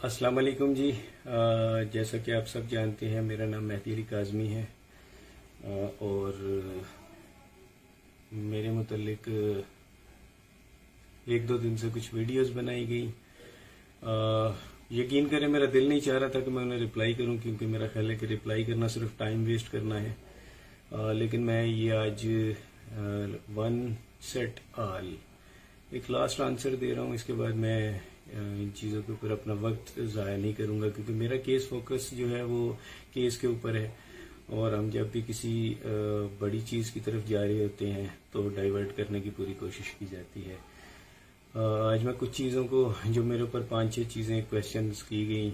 अस्सलाम वालेकुम जी। जैसा कि आप सब जानते हैं, मेरा नाम मेहदी अली काज़मी है। और मेरे मुतल्लिक एक दो दिन से कुछ वीडियोस बनाई गई। यकीन करें, मेरा दिल नहीं चाह रहा था कि मैं उन्हें रिप्लाई करूं, क्योंकि मेरा ख्याल है कि रिप्लाई करना सिर्फ टाइम वेस्ट करना है। लेकिन मैं ये आज वन सेट ऑल एक लास्ट आंसर दे रहा हूँ। इसके बाद मैं इन चीज़ों के ऊपर अपना वक्त ज़ाया नहीं करूँगा, क्योंकि मेरा केस फोकस जो है वो केस के ऊपर है। और हम जब भी किसी बड़ी चीज़ की तरफ जा रहे होते हैं तो डाइवर्ट करने की पूरी कोशिश की जाती है। आज मैं कुछ चीज़ों को, जो मेरे ऊपर 5-6 चीज़ें क्वेश्चंस की गई,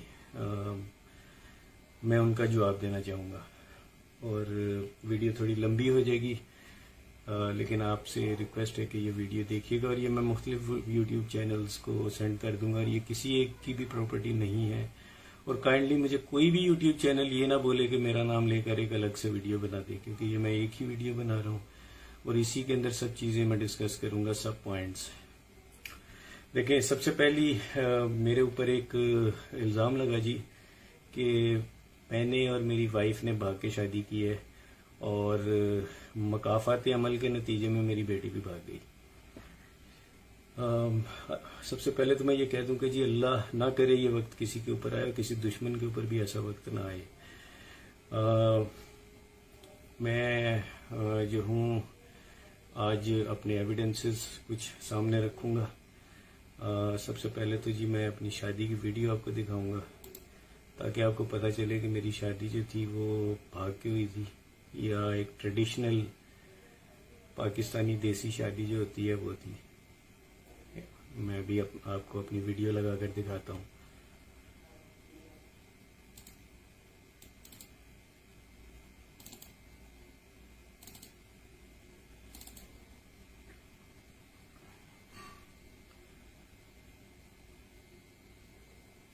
मैं उनका जवाब देना चाहूँगा। और वीडियो थोड़ी लंबी हो जाएगी, लेकिन आपसे रिक्वेस्ट है कि ये वीडियो देखिएगा। और ये मैं मुख्तलिफ यूट्यूब चैनल्स को सेंड कर दूंगा, और ये किसी एक की भी प्रॉपर्टी नहीं है। और काइंडली मुझे कोई भी यूट्यूब चैनल ये ना बोले कि मेरा नाम लेकर एक अलग से वीडियो बना दे, क्योंकि ये मैं एक ही वीडियो बना रहा हूँ और इसी के अंदर सब चीज़ें मैं डिस्कस करूंगा, सब पॉइंट्स। देखिए, सबसे पहली मेरे ऊपर एक इल्ज़ाम लगा जी कि मैंने और मेरी वाइफ ने भाग के शादी की है, और मकाफात अमल के नतीजे में मेरी बेटी भी भाग गई। सबसे पहले तो मैं ये कह दूं कि जी अल्लाह ना करे ये वक्त किसी के ऊपर आए, किसी दुश्मन के ऊपर भी ऐसा वक्त ना आए। मैं जो हूँ आज अपने एविडेंसेस कुछ सामने रखूंगा। सबसे पहले तो जी मैं अपनी शादी की वीडियो आपको दिखाऊंगा, ताकि आपको पता चले कि मेरी शादी जो थी वो भाग के हुई थी या एक ट्रेडिशनल पाकिस्तानी देसी शादी जो होती है वो थी। मैं भी आपको अपनी वीडियो लगा कर दिखाता हूँ।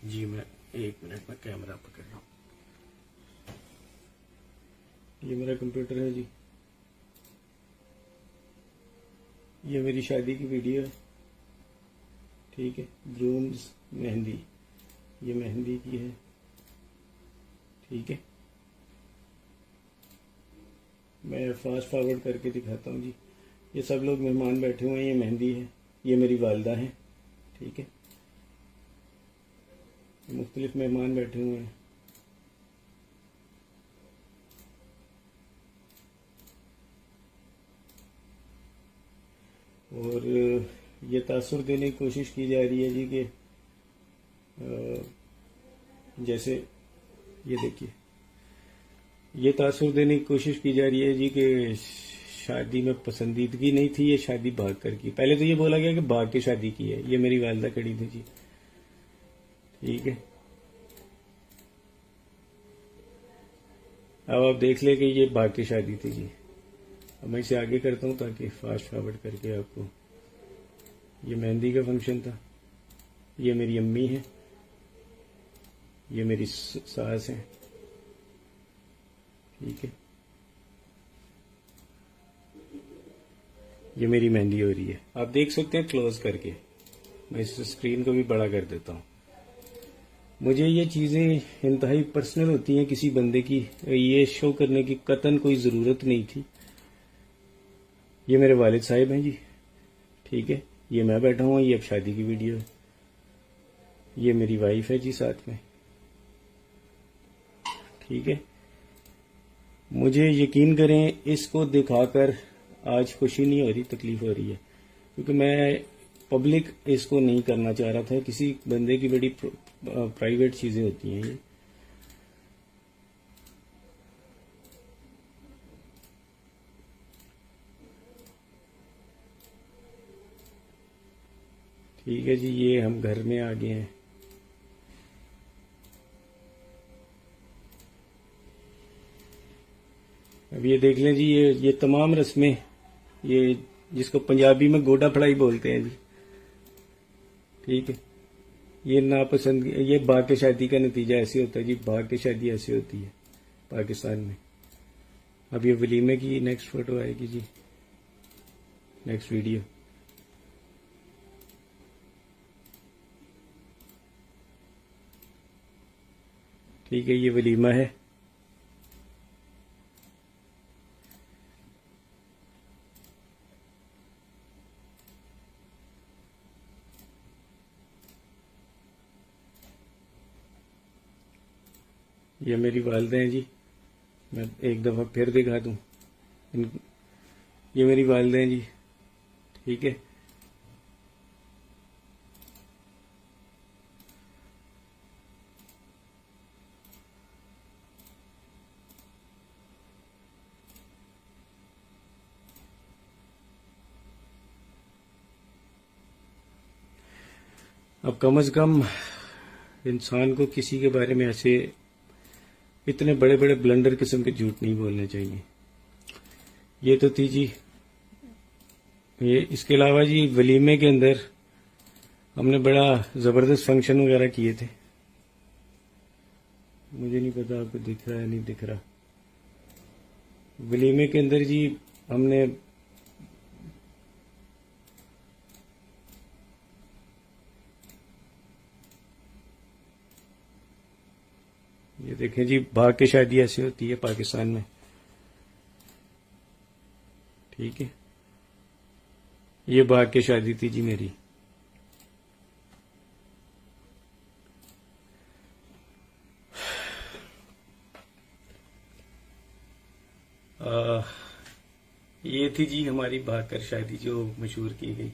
जी मैं 1 मिनट में कैमरा पकड़ रहा हूँ। ये मेरा कंप्यूटर है जी, ये मेरी शादी की वीडियो है, ठीक है। ग्रूम्स मेहंदी, ये मेहंदी की है, ठीक है। मैं फास्ट फॉरवर्ड करके दिखाता हूँ जी। ये सब लोग मेहमान बैठे हुए हैं, ये मेहंदी है, ये मेरी वालदा है, ठीक है। मुख्तलिफ मेहमान बैठे हुए हैं। और ये तासुर देने की कोशिश की जा रही है जी कि जैसे ये देखिए, ये तासुर देने की कोशिश की जा रही है जी कि शादी में पसंदीदगी नहीं थी, ये शादी भाग कर की। पहले तो ये बोला गया कि भाग के शादी की है। ये मेरी वालदा खड़ी थी जी, ठीक है। अब आप देख ले कि ये भाग के शादी थी जी। अब मैं इसे आगे करता हूँ ताकि फास्ट फॉरवर्ड करके आपको, ये मेहंदी का फंक्शन था। ये मेरी अम्मी है, ये मेरी सास है, ठीक है। ये मेरी मेहंदी हो रही है, आप देख सकते हैं क्लोज करके। मैं इस स्क्रीन को भी बड़ा कर देता हूँ। मुझे ये चीज़ें इंतहाई पर्सनल होती हैं किसी बंदे की, ये शो करने की कतन कोई ज़रूरत नहीं थी। ये मेरे वालिद साहिब हैं जी, ठीक है। ये मैं बैठा हूँ, ये अब शादी की वीडियो है। ये मेरी वाइफ है जी साथ में, ठीक है। मुझे यकीन करें, इसको दिखाकर आज खुशी नहीं हो रही, तकलीफ हो रही है, क्योंकि मैं पब्लिक इसको नहीं करना चाह रहा था। किसी बंदे की बड़ी प्राइवेट चीज़ें होती हैं ये। ठीक है जी, ये हम घर में आ गए हैं। अब ये देख लें जी, ये तमाम रस्में, ये जिसको पंजाबी में गोडा फड़ाई बोलते हैं जी, ठीक है। ये नापसंद, ये भाग के शादी का नतीजा ऐसे होता है जी। भाग के शादी ऐसे होती है पाकिस्तान में। अब ये वलीमे की नेक्स्ट फोटो आएगी जी, नेक्स्ट वीडियो। ठीक है, ये वलीमा है। ये मेरी वालिदा हैं जी, मैं एक दफ़ा फिर दिखा दूँ। ये मेरी वालिदा हैं जी, ठीक है। अब कम से कम इंसान को किसी के बारे में ऐसे इतने बड़े बड़े ब्लंडर किस्म के झूठ नहीं बोलने चाहिए। ये तो थी जी ये। इसके अलावा जी वलीमे के अंदर हमने बड़ा ज़बरदस्त फंक्शन वगैरह किए थे। मुझे नहीं पता आपको दिख रहा है नहीं दिख रहा। वलीमे के अंदर जी हमने ये देखें जी, भाग के शादी ऐसे होती है पाकिस्तान में, ठीक है। ये भाग के शादी थी जी मेरी। ये थी जी हमारी भाग कर शादी जो मशहूर की गई।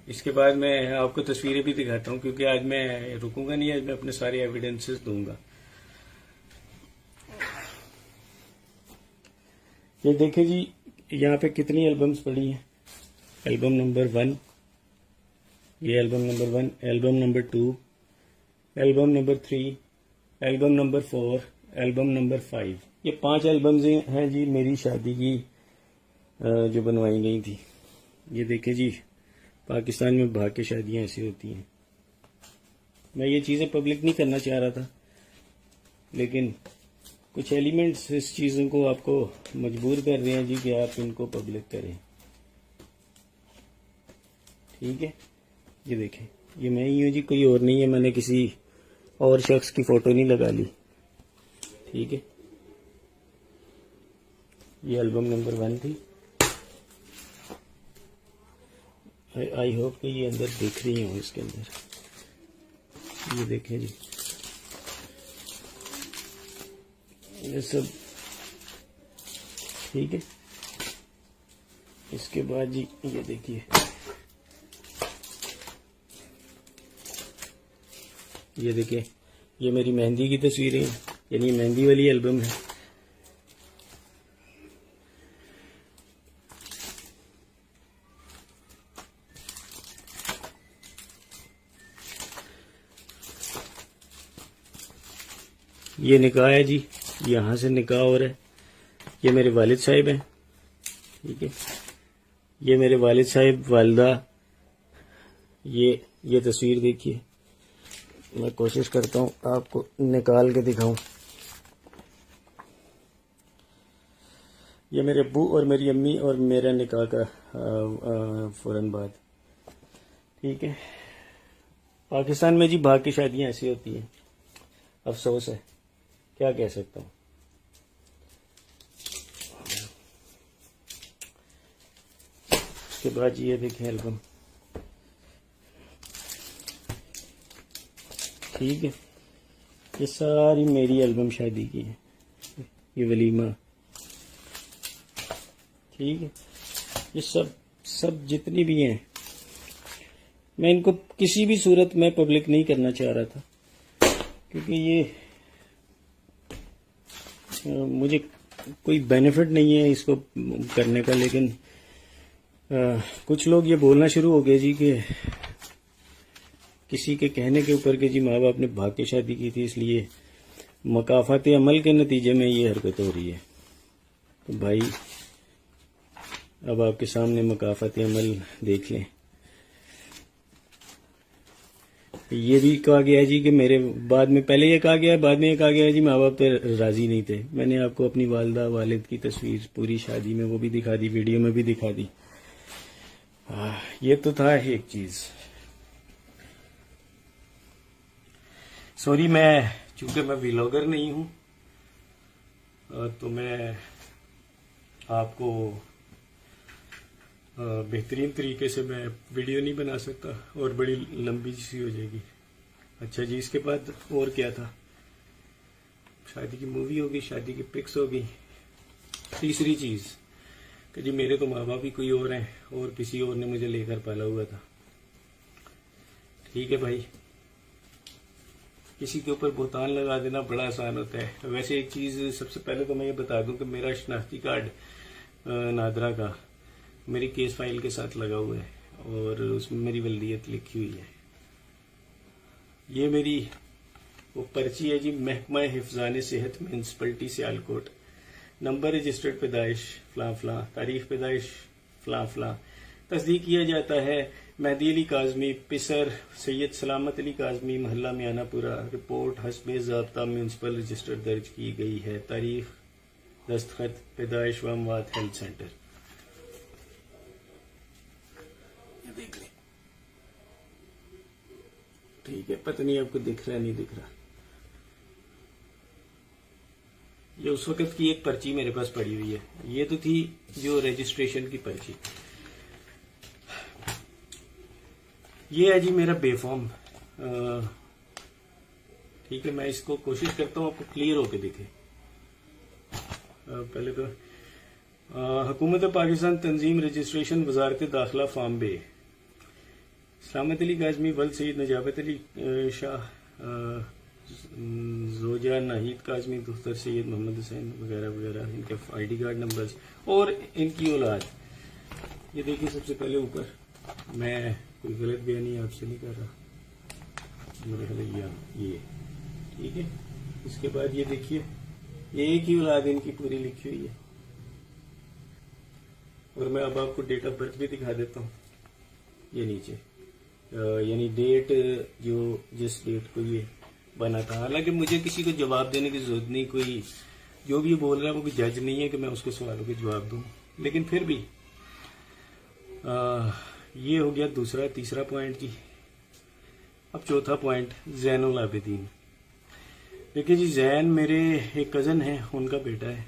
इसके बाद मैं आपको तस्वीरें भी दिखाता हूँ, क्योंकि आज मैं रुकूंगा नहीं, आज मैं अपने सारे एविडेंसेस दूंगा। ये देखें जी, यहाँ पे कितनी एल्बम्स पड़ी हैं। एल्बम नंबर 1, ये album number 1, album number 2, album number 3, album number 4, album number 5। ये 5 एल्बम्स हैं जी मेरी शादी की जो बनवाई गई थी। ये देखें जी, पाकिस्तान में भाग के शादियाँ ऐसी होती हैं। मैं ये चीज़ें पब्लिक नहीं करना चाह रहा था, लेकिन कुछ एलिमेंट्स इस चीज़ों को आपको मजबूर कर रहे हैं जी कि आप इनको पब्लिक करें, ठीक है। ये देखें, ये मैं ही हूँ जी, कोई और नहीं है। मैंने किसी और शख्स की फ़ोटो नहीं लगा ली, ठीक है। ये एल्बम नंबर 1 थी। आई होप कि ये अंदर देख रही हूँ। इसके अंदर ये देखें जी, ये सब ठीक है। इसके बाद जी ये देखिए, ये देखिए, ये मेरी मेहंदी की तस्वीरें हैं, यानी मेहंदी वाली एल्बम है। ये निकाह है जी, यहाँ से निकाह हो रहा है। ये मेरे वालिद साहिब हैं, ठीक है। ये मेरे वालिद साहिब, वालिदा। ये तस्वीर देखिए, मैं कोशिश करता हूँ आपको निकाल के दिखाऊं। ये मेरे अब्बू और मेरी अम्मी और मेरा निकाह का फौरन बाद, ठीक है। पाकिस्तान में जी भाग की शादियाँ ऐसी होती हैं, अफसोस है, क्या कह सकता हूँ। उसके बाद ये देखें एल्बम, ठीक है। ये सारी मेरी एल्बम शादी की है, ये वलीमा, ठीक है। ये सब जितनी भी हैं, मैं इनको किसी भी सूरत में पब्लिक नहीं करना चाह रहा था, क्योंकि ये मुझे कोई बेनिफिट नहीं है इसको करने का। लेकिन कुछ लोग ये बोलना शुरू हो गए जी कि किसी के कहने के ऊपर कि जी माँ बाप ने भाग के शादी की थी, इसलिए मकाफात अमल के नतीजे में ये हरकत हो रही है। तो भाई अब आपके सामने मकाफात अमल देख लें। ये भी कहा गया है जी कि मेरे बाद में, पहले ये कहा गया है, बाद में ये कहा गया है जी माँ बाप तो राजी नहीं थे। मैंने आपको अपनी वालिदा वालिद की तस्वीर पूरी शादी में वो भी दिखा दी, वीडियो में भी दिखा दी। ये तो था एक चीज। सॉरी, चूंकि मैं व्लॉगर नहीं हूं, तो मैं आपको बेहतरीन तरीके से मैं वीडियो नहीं बना सकता और बड़ी लंबी सी हो जाएगी। अच्छा जी, इसके बाद और क्या था? शादी की मूवी होगी, शादी की पिक्स होगी। तीसरी चीज कि जी मेरे तो माँ बाप ही कोई और हैं और किसी और ने मुझे लेकर पाला हुआ था। ठीक है भाई, किसी के ऊपर बुहतान लगा देना बड़ा आसान होता है। वैसे एक चीज सबसे पहले तो मैं ये बता दूं कि मेरा शनाख्ती कार्ड नादरा का मेरी केस फाइल के साथ लगा हुआ है और उसमें मेरी वल्दियत लिखी हुई है। ये मेरी वो पर्ची है जी, महकमा हिफ्जान सेहत म्यूनसिपलिटी सियालकोट, नंबर रजिस्टर्ड पैदाइश फलां फलां, तारीख पैदाइश फलां फलां, तस्दीक किया जाता है मेहदी अली काजमी, पिसर सैयद सलामत अली काजमी, मोहल्ला मियानापुरा। रिपोर्ट हस्बे ज़ाब्ता म्यूनसिपल रजिस्टर दर्ज की गई है। तारीख, दस्तखत, पैदाइश व अमवात हेल्थ सेंटर। देख ले, ठीक है, पता नहीं आपको दिख रहा है नहीं दिख रहा। ये उस वक्त की एक पर्ची मेरे पास पड़ी हुई है। ये तो थी जो रजिस्ट्रेशन की पर्ची। ये है जी मेरा बेफॉर्म। ठीक है, मैं इसको कोशिश करता हूं आपको क्लियर होके दिखे। पहले तो हुकूमत पाकिस्तान तंजीम रजिस्ट्रेशन वजारत दाखिला फॉर्म बे, सलामत अली काजमी, वल सईद नजाबत अली शाह, जोजा नाहिद काजमी, दुख्तर सैयद मोहम्मद हुसैन वगैरह वगैरह, इनके आईडी कार्ड नंबर्स और इनकी औलाद। ये देखिए, सबसे पहले ऊपर, मैं कोई गलत बयानी आपसे नहीं कर रहा, मेरे ख्याल ये ठीक है। इसके बाद ये देखिए, ये एक ही औलाद इनकी पूरी लिखी हुई है। और मैं अब आपको डेट ऑफ बर्थ भी दिखा देता हूँ। ये नीचे यानी डेट जो जिस डेट को ये बना था। हालांकि मुझे किसी को जवाब देने की जरूरत नहीं, कोई जो भी बोल रहा है वो कोई जज नहीं है कि मैं उसके सवालों के जवाब दूं, लेकिन फिर भी ये हो गया दूसरा। तीसरा पॉइंट जी, अब चौथा पॉइंट, जैनुल आबिदीन। देखिए जी, जैन मेरे एक कज़न है, उनका बेटा है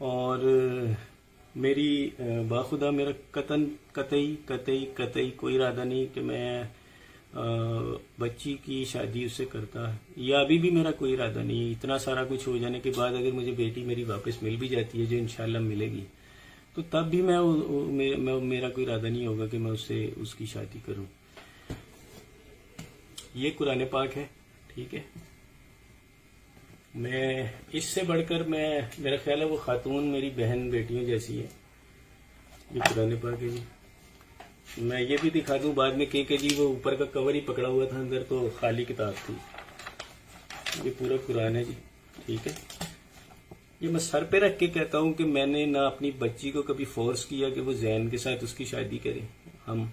और मेरी बाखुदा मेरा कतई कोई इरादा नहीं कि मैं बच्ची की शादी उससे करता, या अभी भी मेरा कोई इरादा नहीं है। इतना सारा कुछ हो जाने के बाद अगर मुझे बेटी मेरी वापस मिल भी जाती है, जो इंशाल्लाह मिलेगी, तो तब भी मेरा कोई इरादा नहीं होगा कि मैं उससे उसकी शादी करूं। ये कुरान पाक है, ठीक है। मैं इससे बढ़कर मेरा ख्याल है वो खातून मेरी बहन बेटियों जैसी है। ये कुरान पाक है जी। मैं ये भी दिखा दूं बाद में कि जी वो ऊपर का कवर ही पकड़ा हुआ था, अंदर तो खाली किताब थी। ये पूरा कुरान है जी, ठीक है। ये मैं सर पे रख के कहता हूं कि मैंने ना अपनी बच्ची को कभी फोर्स किया कि वो जैन के साथ उसकी शादी करे। हम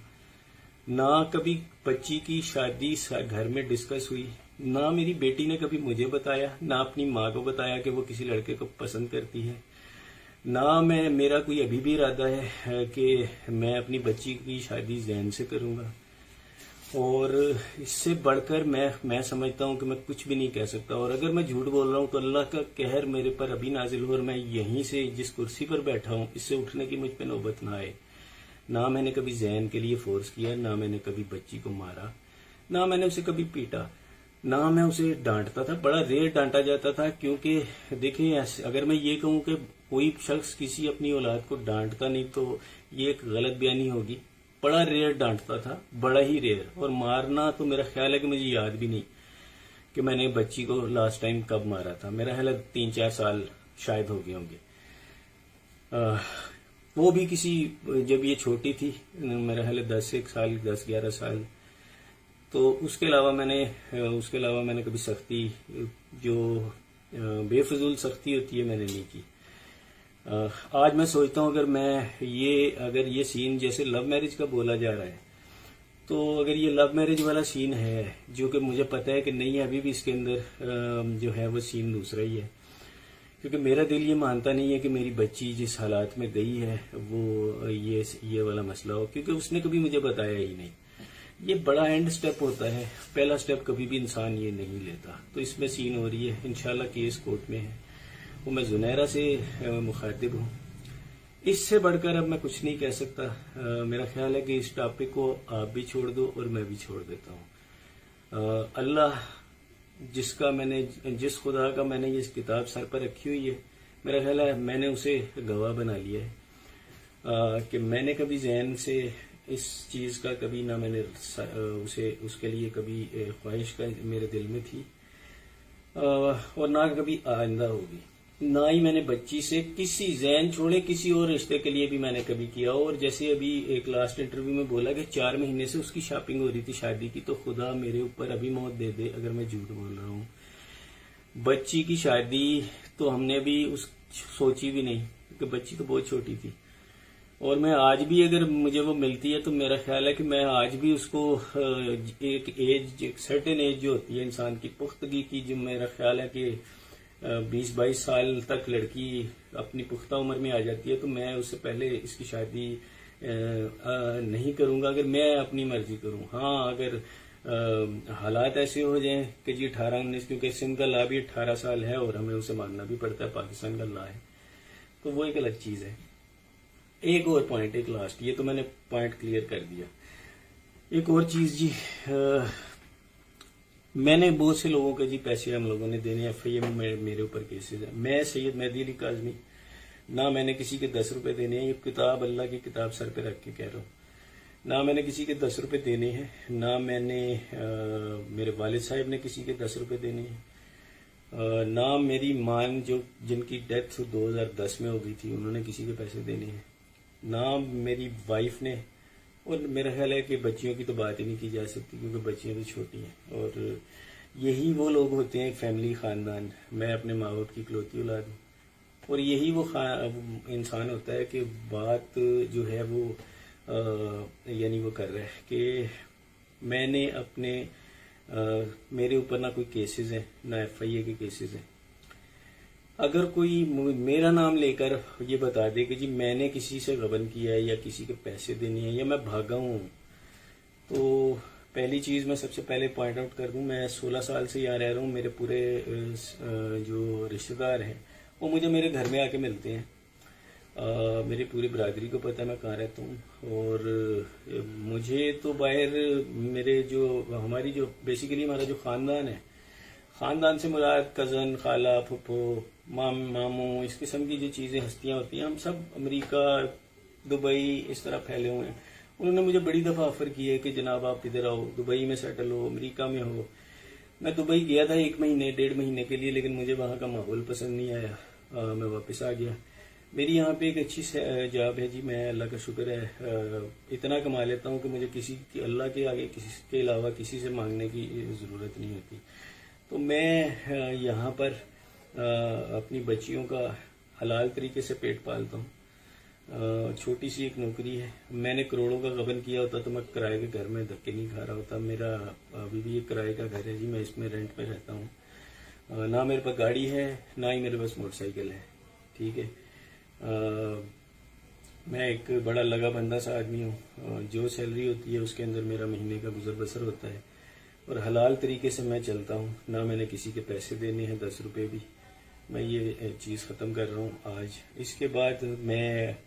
ना कभी बच्ची की शादी घर में डिस्कस हुई, ना मेरी बेटी ने कभी मुझे बताया, ना अपनी माँ को बताया कि वो किसी लड़के को पसंद करती है, ना मेरा कोई अभी भी इरादा है कि मैं अपनी बच्ची की शादी जैन से करूंगा। और इससे बढ़कर मैं समझता हूं कि मैं कुछ भी नहीं कह सकता। और अगर मैं झूठ बोल रहा हूं तो अल्लाह का कहर मेरे पर अभी नाजिल हो और मैं यहीं से जिस कुर्सी पर बैठा हूं इससे उठने की मुझ पे नौबत ना आए। ना मैंने कभी जैन के लिए फोर्स किया, ना मैंने कभी बच्ची को मारा, ना मैंने उसे कभी पीटा, ना मैं उसे डांटता था। बड़ा रेयर डांटा जाता था, क्योंकि देखिए अगर मैं ये कहूं कि कोई शख्स किसी अपनी औलाद को डांटता नहीं तो ये एक गलत बयानी होगी। बड़ा रेयर डांटता था, बड़ा ही रेयर। और मारना तो मेरा ख्याल है कि मुझे याद भी नहीं कि मैंने बच्ची को लास्ट टाइम कब मारा था। मेरा ख्याल है 3-4 साल शायद हो गए होंगे। वो भी किसी, जब ये छोटी थी, मेरा ख्याल है 10-11 साल। तो उसके अलावा मैंने कभी सख्ती, जो बेफजूल सख्ती होती है, मैंने नहीं की। आज मैं सोचता हूं अगर ये सीन जैसे लव मैरिज का बोला जा रहा है, तो अगर ये लव मैरिज वाला सीन है, जो कि मुझे पता है कि नहीं है, अभी भी इसके अंदर जो है वो सीन दूसरा ही है। क्योंकि मेरा दिल ये मानता नहीं है कि मेरी बच्ची जिस हालात में गई है वो ये वाला मसला हो, क्योंकि उसने कभी मुझे बताया ही नहीं। ये बड़ा एंड स्टेप होता है, पहला स्टेप कभी भी इंसान ये नहीं लेता। तो इसमें सीन हो रही है, इंशाल्लाह केस कोर्ट में है, वो मैं जुनैरा से मुखातिब हूँ। इससे बढ़कर अब मैं कुछ नहीं कह सकता। मेरा ख्याल है कि इस टॉपिक को आप भी छोड़ दो और मैं भी छोड़ देता हूँ। अल्लाह जिस खुदा का मैंने ये किताब सर पर रखी हुई है, मेरा ख्याल है मैंने उसे गवाह बना लिया है कि मैंने कभी जहन से इस चीज का कभी ना मैंने उसके लिए कभी ख्वाहिश का मेरे दिल में थी और ना कभी आइंदा होगी। ना ही मैंने बच्ची से किसी जहन छोड़े किसी और रिश्ते के लिए भी मैंने कभी किया। और जैसे अभी एक लास्ट इंटरव्यू में बोला कि 4 महीने से उसकी शॉपिंग हो रही थी शादी की, तो खुदा मेरे ऊपर अभी मौत दे दे अगर मैं झूठ बोल रहा हूँ। बच्ची की शादी तो हमने भी सोची भी नहीं, क्योंकि बच्ची तो बहुत छोटी थी। और मैं आज भी अगर मुझे वो मिलती है तो मेरा ख्याल है कि मैं आज भी उसको एक सर्टेन एज जो होती है इंसान की पुख्तगी की, जो मेरा ख्याल है कि 20-22 साल तक लड़की अपनी पुख्ता उम्र में आ जाती है, तो मैं उससे पहले इसकी शादी नहीं करूंगा अगर मैं अपनी मर्जी करूं। हाँ, अगर हालात ऐसे हो जाएं कि जी 18-19, क्योंकि सिंध का ला भी 18 साल है और हमें उसे मानना भी पड़ता है, पाकिस्तान का ला है, तो वो एक अलग चीज है। एक और पॉइंट, एक लास्ट, ये तो मैंने पॉइंट क्लियर कर दिया। एक और चीज जी, मैंने बहुत से लोगों के जी पैसे हम लोगों ने देने, FIA में मेरे ऊपर केसेस है। मैं सैयद मेहदी अली काज़मी, ना मैंने किसी के 10 रुपए देने हैं, ये किताब अल्लाह की किताब सर पे रख के कह रहा हूँ, ना मैंने किसी के 10 रुपए देने हैं, ना मैंने मेरे वालिद साहब ने किसी के 10 रुपए देने हैं, ना मेरी मां जिनकी डेथ 2010 में हो गई थी उन्होंने किसी के पैसे देने हैं, ना मेरी वाइफ ने। और मेरा ख्याल है कि बच्चियों की तो बात ही नहीं की जा सकती, क्योंकि बच्चियां भी छोटी हैं। और यही वो लोग होते हैं, फैमिली, खानदान। मैं अपने माँ बाप की इकलौती औलाद हूँ, और यही वो इंसान होता है कि बात जो है वो यानी वो कर रहा है कि मैंने अपने मेरे ऊपर ना कोई केसेस हैं, ना FIA के केसेस हैं। अगर कोई मेरा नाम लेकर ये बता दे कि जी मैंने किसी से गबन किया है या किसी के पैसे देने हैं या मैं भागा हूं, तो पहली चीज मैं सबसे पहले पॉइंट आउट कर दूं, मैं 16 साल से यहाँ रह रहा हूँ। मेरे पूरे जो रिश्तेदार हैं वो मुझे मेरे घर में आके मिलते हैं। मेरी पूरी बरादरी को पता है मैं कहाँ रहता हूँ। और मुझे तो बाहर मेरे जो हमारी जो बेसिकली हमारा जो खानदान है, खानदान से मुराद कजन, खाला, फुफो, मामू, इस किस्म की जो चीजें हस्तियां होती हैं, हम सब अमेरिका, दुबई इस तरह फैले हुए हैं। उन्होंने मुझे बड़ी दफा ऑफर की है कि जनाब आप इधर आओ, दुबई में सेटल हो, अमेरिका में हो। मैं दुबई गया था 1 महीने 1.5 महीने के लिए, लेकिन मुझे वहां का माहौल पसंद नहीं आया, मैं वापस आ गया। मेरी यहाँ पे एक अच्छी जॉब है जी, मैं अल्लाह का शुक्र है इतना कमा लेता हूँ कि मुझे किसी की, अल्लाह के आगे किसी के अलावा किसी से मांगने की जरूरत नहीं होती। तो मैं यहाँ पर अपनी बच्चियों का हलाल तरीके से पेट पालता हूँ। छोटी सी एक नौकरी है। मैंने करोड़ों का गबन किया होता तो मैं किराए के घर में धक्के नहीं खा रहा होता। मेरा अभी भी एक किराए का घर है जी, मैं इसमें रेंट पे रहता हूँ। ना मेरे पास गाड़ी है, ना ही मेरे पास मोटरसाइकिल है, ठीक है। मैं एक बड़ा लगा बंदा सा आदमी हूँ। जो सैलरी होती है उसके अंदर मेरा महीने का गुजर बसर होता है, और हलाल तरीके से मैं चलता हूँ। ना मैंने किसी के पैसे देने हैं 10 रुपए भी। मैं ये चीज़ ख़त्म कर रहा हूँ आज। इसके बाद मैं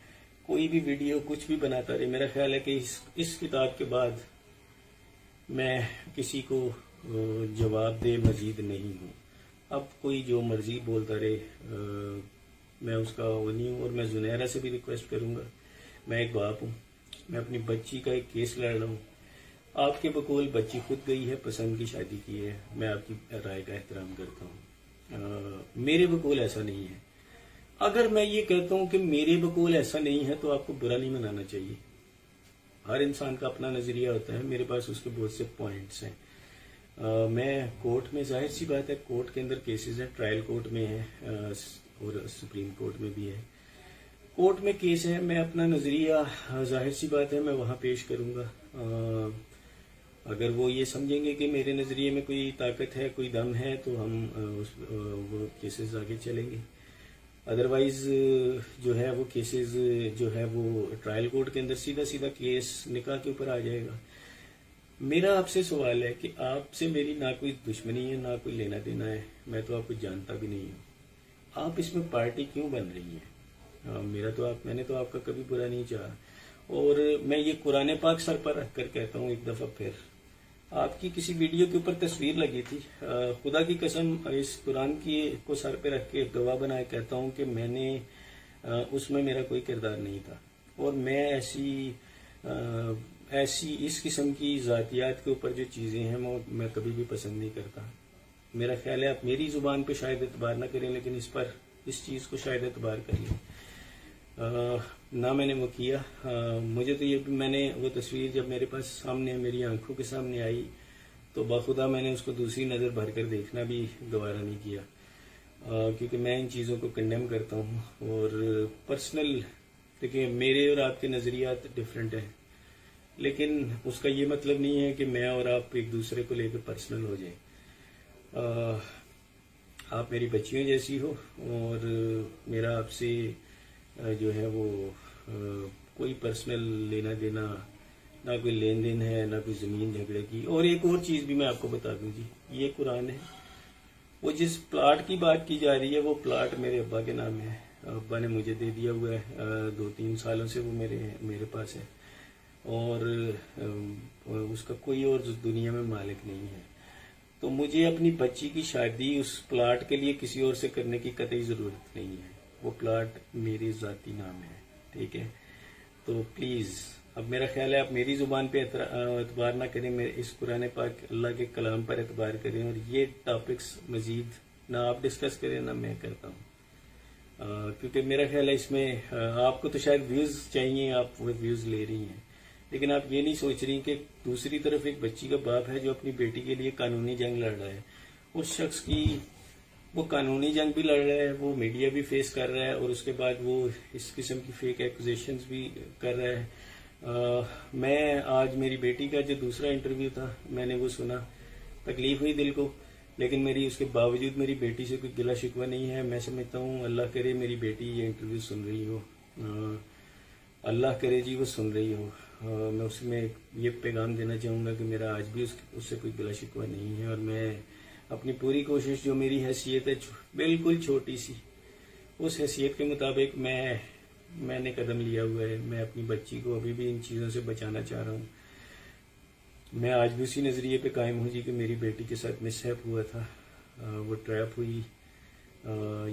कोई भी वीडियो कुछ भी बनाता रहे, मेरा ख्याल है कि इस किताब के बाद मैं किसी को जवाब दे मजीद नहीं हूँ। अब कोई जो मर्जी बोलता रहे, मैं उसका वो नहीं हूँ। और मैं जुनैरा से भी रिक्वेस्ट करूँगा, मैं एक बाप हूँ, मैं अपनी बच्ची का एक केस लड़ रहा हूँ। आपके बकौल बच्ची खुद गई है, पसंद की शादी की है, मैं आपकी राय का एहतराम करता हूँ। मेरे बकौल ऐसा नहीं है। अगर मैं ये कहता हूँ कि मेरे बकौल ऐसा नहीं है तो आपको बुरा नहीं मनाना चाहिए। हर इंसान का अपना नजरिया होता है, मेरे पास उसके बहुत से पॉइंट्स हैं। मैं कोर्ट में, जाहिर सी बात है कोर्ट के अंदर केसेस हैं, ट्रायल कोर्ट में है और सुप्रीम कोर्ट में भी है। कोर्ट में केस है, मैं अपना नजरिया जाहिर सी बात है मैं वहां पेश करूंगा। अगर वो ये समझेंगे कि मेरे नजरिए में कोई ताकत है, कोई दम है, तो हम वो केसेस आगे चलेंगे। अदरवाइज जो है वो केसेस जो है वो ट्रायल कोर्ट के अंदर सीधा सीधा केस निकाह के ऊपर आ जाएगा। मेरा आपसे सवाल है कि आपसे मेरी ना कोई दुश्मनी है ना कोई लेना देना है, मैं तो आपको जानता भी नहीं हूँ। आप इसमें पार्टी क्यों बन रही है? मैंने तो आपका कभी बुरा नहीं चाहा। और मैं ये कुरान पाक सर पर रख कर कहता हूँ एक दफा फिर, आपकी किसी वीडियो के ऊपर तस्वीर लगी थी, खुदा की कसम इस कुरान की को सर पे रख के गवाह बनाए कहता हूँ कि मैंने उसमें मेरा कोई किरदार नहीं था। और मैं ऐसी इस किस्म की जातियात के ऊपर जो चीज़ें हैं वो मैं कभी भी पसंद नहीं करता। मेरा ख्याल है आप मेरी ज़ुबान पे शायद एतबार ना करें, लेकिन इस चीज़ को शायद एतबार कर लें। ना मैंने वो किया। मुझे तो ये मैंने वो तस्वीर जब मेरे पास सामने मेरी आंखों के सामने आई तो बाखुदा मैंने उसको दूसरी नज़र भर कर देखना भी गवारा नहीं किया, क्योंकि मैं इन चीज़ों को कंडेम करता हूँ। और पर्सनल देखिए, मेरे और आपके नज़रियात डिफरेंट हैं, लेकिन उसका ये मतलब नहीं है कि मैं और आप एक दूसरे को लेकर पर्सनल हो जाए। आप मेरी बच्चियों जैसी हो और मेरा आपसे जो है वो कोई पर्सनल लेना देना, ना कोई लेन देन है, ना कोई ज़मीन झगड़े की। और एक और चीज़ भी मैं आपको बता दूं जी, ये कुरान है, वो जिस प्लाट की बात की जा रही है वो प्लाट मेरे अब्बा के नाम है। अब्बा ने मुझे दे दिया हुआ है, 2-3 सालों से वो मेरे पास है। और उसका कोई और दुनिया में मालिक नहीं है। तो मुझे अपनी बच्ची की शादी उस प्लाट के लिए किसी और से करने की कतई ज़रूरत नहीं है। वो प्लाट मेरी ज़ाती नाम है, ठीक है? तो प्लीज़, अब मेरा ख्याल है आप मेरी ज़ुबान पे एतबार ना करें, मेरे इस कुरान पाक अल्लाह के कलाम पर एतबार करें। और ये टॉपिक्स मज़ीद ना आप डिस्कस करें ना मैं करता हूँ, क्योंकि मेरा ख्याल है इसमें आपको तो शायद व्यूज़ चाहिए, आप वो व्यूज़ ले रही हैं, लेकिन आप ये नहीं सोच रही कि दूसरी तरफ एक बच्ची का बाप है जो अपनी बेटी के लिए कानूनी जंग लड़ रहा है। उस शख्स की वो कानूनी जंग भी लड़ रहा है, वो मीडिया भी फेस कर रहा है, और उसके बाद वो इस किस्म की फेक एक्यूजेशंस भी कर रहा है। मैं आज मेरी बेटी का जो दूसरा इंटरव्यू था मैंने वो सुना, तकलीफ हुई दिल को, लेकिन मेरी उसके बावजूद मेरी बेटी से कोई गिला शिकवा नहीं है। मैं समझता हूँ अल्लाह करे मेरी बेटी ये इंटरव्यू सुन रही हो, अल्लाह करे जी वो सुन रही हो। मैं उसमें ये पैगाम देना चाहूँगा कि मेरा आज भी उससे कोई गिला शिकवा नहीं है, और मैं अपनी पूरी कोशिश, जो मेरी हैसियत है बिल्कुल छोटी सी, उस हैसियत के मुताबिक मैंने कदम लिया हुआ है। मैं अपनी बच्ची को अभी भी इन चीज़ों से बचाना चाह रहा हूँ। मैं आज भी उसी नज़रिए पे कायम हूँ जी कि मेरी बेटी के साथ मिसहैप हुआ था, वो ट्रैप हुई,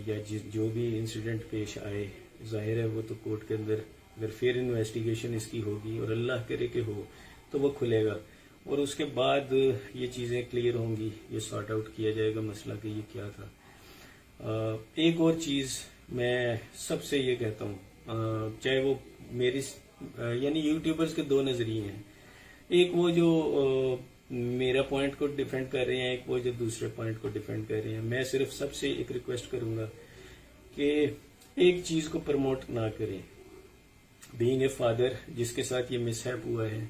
या जो भी इंसिडेंट पेश आए, जाहिर है वो तो कोर्ट के अंदर अगर फिर इन्वेस्टिगेशन इसकी होगी, और अल्लाह करे कि हो, तो वो खुलेगा, और उसके बाद ये चीज़ें क्लियर होंगी, ये सॉर्ट आउट किया जाएगा मसला कि ये क्या था। एक और चीज़ मैं सबसे ये कहता हूँ, चाहे वो मेरी यानी यूट्यूबर्स के दो नज़रिए हैं, एक वो जो मेरा पॉइंट को डिफेंड कर रहे हैं, एक वो जो दूसरे पॉइंट को डिफेंड कर रहे हैं। मैं सिर्फ सबसे एक रिक्वेस्ट करूंगा कि एक चीज़ को प्रमोट ना करें। बीइंग ए फादर जिसके साथ ये मिसहैप हुआ है,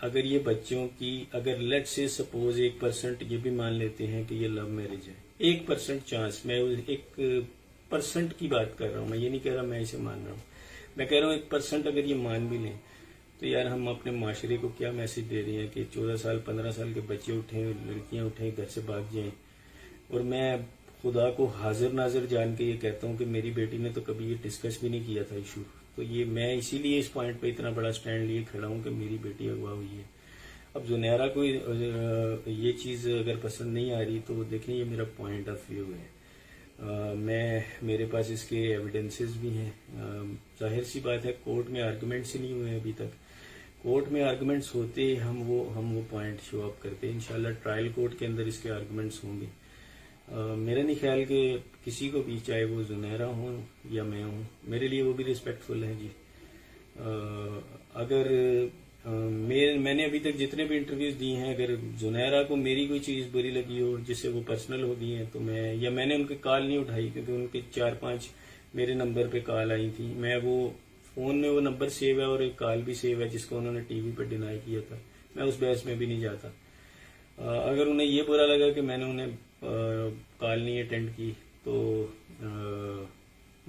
अगर ये बच्चों की, अगर लेट से सपोज 1% ये भी मान लेते हैं कि ये लव मैरिज है, 1% चांस, मैं 1% की बात कर रहा हूँ, मैं ये नहीं कह रहा मैं इसे मान रहा हूँ, मैं कह रहा हूँ 1% अगर ये मान भी लें, तो यार हम अपने माशरे को क्या मैसेज दे रहे हैं कि 14 साल 15 साल के बच्चे उठें, लड़कियां उठें, घर से भाग जाएं। और मैं खुदा को हाजिर नाजिर जान के ये कहता हूँ कि मेरी बेटी ने तो कभी ये डिस्कस भी नहीं किया था इशू। तो ये मैं इसीलिए इस पॉइंट पे इतना बड़ा स्टैंड लिए खड़ा हूँ कि मेरी बेटी अगवा हुई है। अब जुनैरा को ये चीज़ अगर पसंद नहीं आ रही तो देखें, ये मेरा पॉइंट ऑफ व्यू है। मेरे पास इसके एविडेंसेस भी हैं। जाहिर सी बात है कोर्ट में आर्गुमेंट्स ही नहीं हुए अभी तक। कोर्ट में आर्गुमेंट्स होते हम वो पॉइंट शो अप करते, इंशाल्लाह ट्रायल कोर्ट के अंदर इसके आर्गुमेंट्स होंगे। मेरा नहीं ख्याल कि किसी को भी, चाहे वो जुनैरा हो या मैं हूँ, मेरे लिए वो भी रिस्पेक्टफुल है जी। अगर मैंने अभी तक जितने भी इंटरव्यूज दिए हैं, अगर जुनैरा को मेरी कोई चीज़ बुरी लगी हो जिससे वो पर्सनल हो गई है तो मैंने उनकी कॉल नहीं उठाई, क्योंकि उनके 4-5 मेरे नंबर पे कॉल आई थी। मैं वो फ़ोन में वो नंबर सेव है और एक कॉल भी सेव है जिसको उन्होंने टीवी पर डिनाई किया था। मैं उस बहस में भी नहीं जाता। अगर उन्हें ये बुरा लगा कि मैंने उन्हें कॉल नहीं अटेंड की तो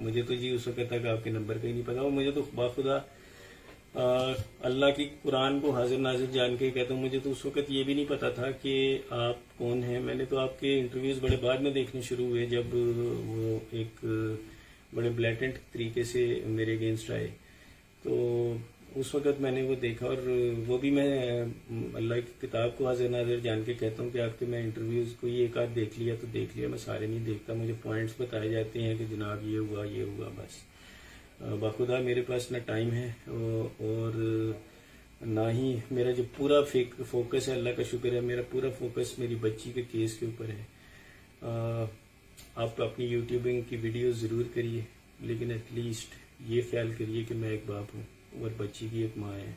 मुझे तो जी उस वक्त तक आपके नंबर का ही नहीं पता। और मुझे तो बाखुदा अल्लाह की कुरान को हाजिर नाजिर जान के कहता हूँ, मुझे तो उस वक्त ये भी नहीं पता था कि आप कौन हैं। मैंने तो आपके इंटरव्यूज बड़े बाद में देखने शुरू हुए, जब वो एक बड़े ब्लैटेंट तरीके से मेरे अगेंस्ट आए, तो उस वक्त मैंने वो देखा। और वो भी मैं अल्लाह की किताब को हाजिर नाजिर जान के कहता हूँ कि आपके मैं इंटरव्यूज कोई एक आध देख लिया तो देख लिया, मैं सारे नहीं देखता। मुझे पॉइंट्स बताए जाते हैं कि जनाब ये हुआ, बस। बाखुदा मेरे पास ना टाइम है और ना ही मेरा जो पूरा फोकस है, अल्लाह का शुक्र है, मेरा पूरा फोकस मेरी बच्ची के केस के ऊपर है। आप अपनी यूट्यूबिंग की वीडियो ज़रूर करिए, लेकिन एटलीस्ट ये ख्याल करिए कि मैं एक बाप हूँ और बच्ची की एक माँ है।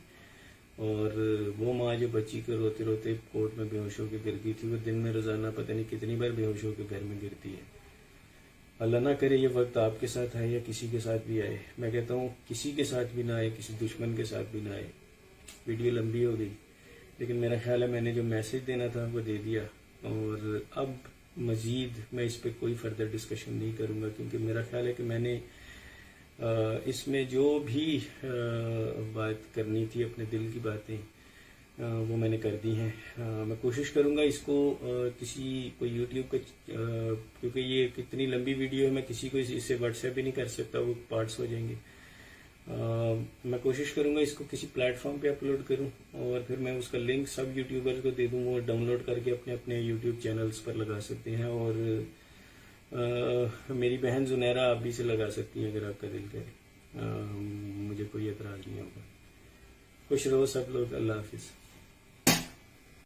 और वो माँ जो बच्ची को रोते रोते कोर्ट में बेहोश होकर गिर गई थी, वो दिन में रोजाना पता नहीं कितनी बार बेहोश होकर घर में गिरती है। अल्लाह ना करे ये वक्त आपके साथ आए या किसी के साथ भी आए। मैं कहता हूँ किसी के साथ भी ना आए, किसी दुश्मन के साथ भी ना आए। वीडियो लंबी हो गई, लेकिन मेरा ख्याल है मैंने जो मैसेज देना था वो दे दिया। और अब मजीद मैं इस पर कोई फर्दर डिस्कशन नहीं करूँगा, क्योंकि मेरा ख्याल है कि मैंने इसमें जो भी बात करनी थी, अपने दिल की बातें, वो मैंने कर दी हैं। मैं कोशिश करूंगा इसको किसी कोई यूट्यूब का, क्योंकि ये कितनी लंबी वीडियो है, मैं किसी को इससे व्हाट्सएप भी नहीं कर सकता, वो पार्ट्स हो जाएंगे। मैं कोशिश करूंगा इसको किसी प्लेटफॉर्म पे अपलोड करूं, और फिर मैं उसका लिंक सब यूट्यूबर्स को दे दूं, वो डाउनलोड करके अपने अपने यूट्यूब चैनल्स पर लगा सकते हैं। और मेरी बहन जुनैरा आप भी से लगा सकती हैं अगर आपका दिल करे। मुझे कोई एतराज नहीं होगा। खुश रहो सब लोग। अल्लाह हाफिज।